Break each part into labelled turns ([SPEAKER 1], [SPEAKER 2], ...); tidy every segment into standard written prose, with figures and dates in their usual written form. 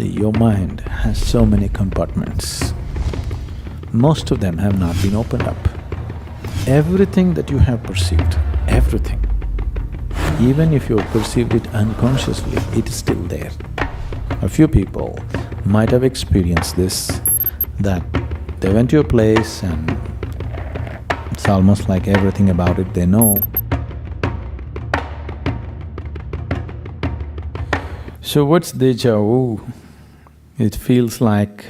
[SPEAKER 1] See, your mind has so many compartments. Most of them have not been opened up. Everything that you have perceived, everything, even if you have perceived it unconsciously, it is still there. A few people might have experienced this, that they went to a place and it's almost like everything about it they know. So what's déjà vu? It feels like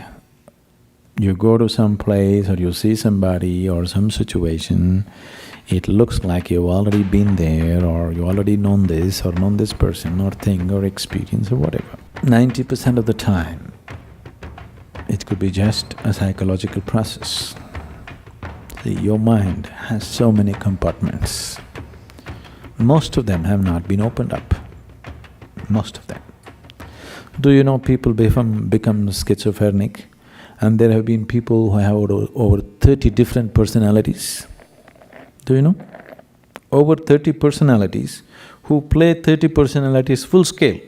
[SPEAKER 1] you go to some place or you see somebody or some situation, it looks like you've already been there or you already known this or known this person or thing or experience or whatever. 90% of the time, it could be just a psychological process. See, your mind has so many compartments. Most of them have not been opened up, most of them. Do you know people become schizophrenic? And there have been people who have over 30 different personalities. Do you know? Over 30 personalities who play 30 personalities full scale,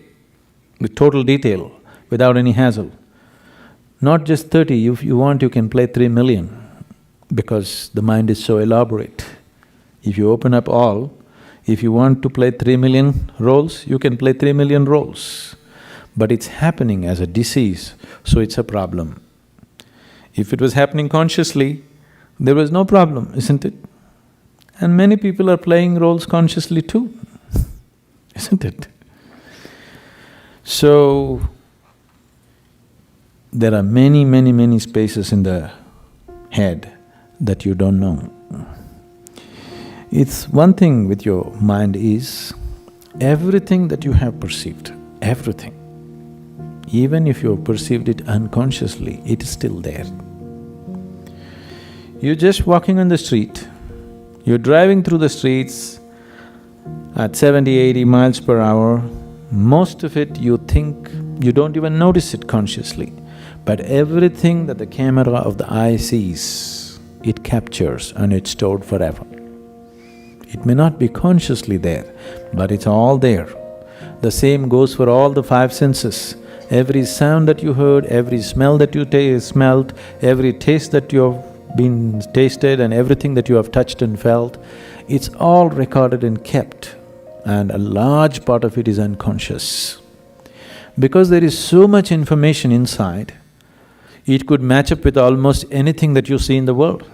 [SPEAKER 1] with total detail, without any hassle. Not just 30, if you want you can play 3 million, because the mind is so elaborate. If you open up all, if you want to play 3 million roles, you can play 3 million roles. But it's happening as a disease, so it's a problem. If it was happening consciously, there was no problem, isn't it? And many people are playing roles consciously too, isn't it? So, there are many spaces in the head that you don't know. It's one thing with your mind is, everything that you have perceived, everything, even if you have perceived it unconsciously, it is still there. You're just walking on the street, you're driving through the streets at 70, 80 miles per hour, most of it you think, you don't even notice it consciously, but everything that the camera of the eye sees, it captures and it's stored forever. It may not be consciously there, but it's all there. The same goes for all the five senses. Every sound that you heard, every smell that you smelled, every taste that you have been tasted and everything that you have touched and felt, it's all recorded and kept, and a large part of it is unconscious. Because there is so much information inside, it could match up with almost anything that you see in the world.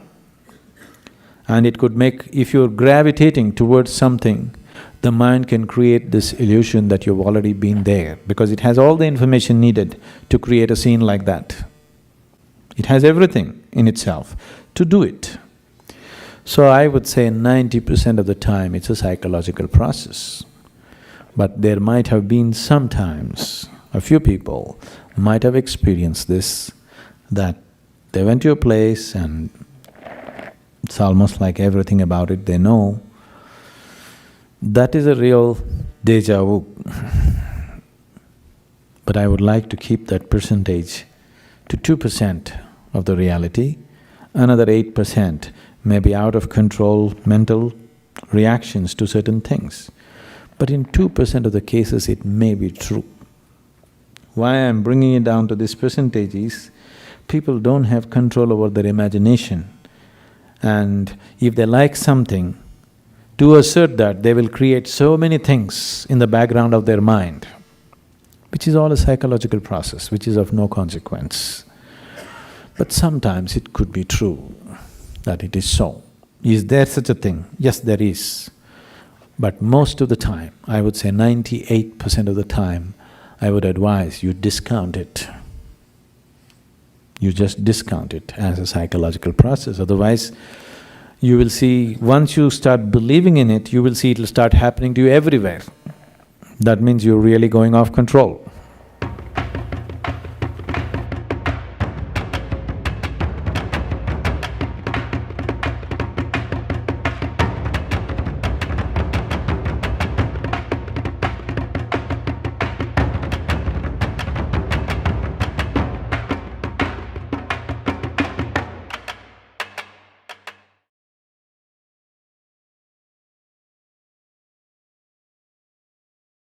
[SPEAKER 1] And it could make… if you're gravitating towards something, the mind can create this illusion that you've already been there, because it has all the information needed to create a scene like that. It has everything in itself to do it. So I would say 90% of the time it's a psychological process. But there might have been sometimes, a few people might have experienced this, that they went to a place and it's almost like everything about it they know. That is a real déjà vu. But I would like to keep that percentage to 2% of the reality, another 8% may be out of control mental reactions to certain things. But in 2% of the cases it may be true. Why I'm bringing it down to this percentage is, people don't have control over their imagination, and if they like something, to assert that, they will create so many things in the background of their mind, which is all a psychological process, which is of no consequence. But sometimes it could be true that it is so. Is there such a thing? Yes, there is. But most of the time, I would say 98% of the time, I would advise you discount it. You just discount it as a psychological process, otherwise you will see, once you start believing in it, you will see it'll start happening to you everywhere. That means you're really going off control.